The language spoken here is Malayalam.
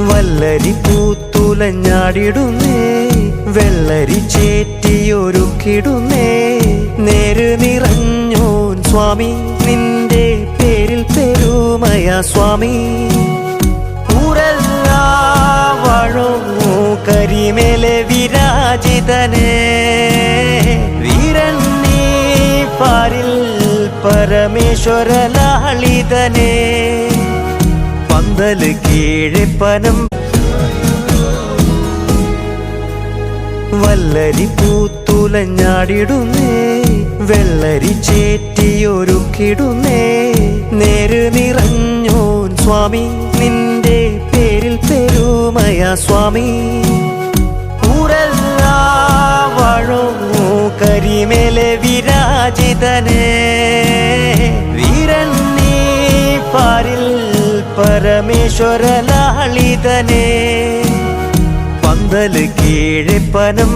വല്ലരി പൂത്തുലഞ്ഞാടിടുന്നേ വെള്ളരി ചേറ്റിയൊരുക്കിടുന്നേ നേര് നിറഞ്ഞോൻ സ്വാമി നിന്റെ പേരിൽ പെരുമയാ സ്വാമി ഊരെല്ലാം വാഴുന്നു കരിമേലെ വിരാജിതനേ വീരൻ നീ പാരിൽ പരമേശ്വര ലാളിതനേ പന്തല് കീഴപ്പനം വല്ലരി പൂത്തുലഞ്ഞാടിടുന്നേ വെള്ളരി ചേറ്റിയൊരുക്കിടുന്നേ നേര് നിറഞ്ഞോൻ സ്വാമി നിന്റെ പേരിൽ പെരുമയാ സ്വാമി ഊരെല്ലാം വാഴുന്നു കരിമേലെ വിരാജിതനേ വീരൻ നീ പാരിൽ പരമേശ്വര ലാളിതനേ പന്തല് കീഴപ്പനം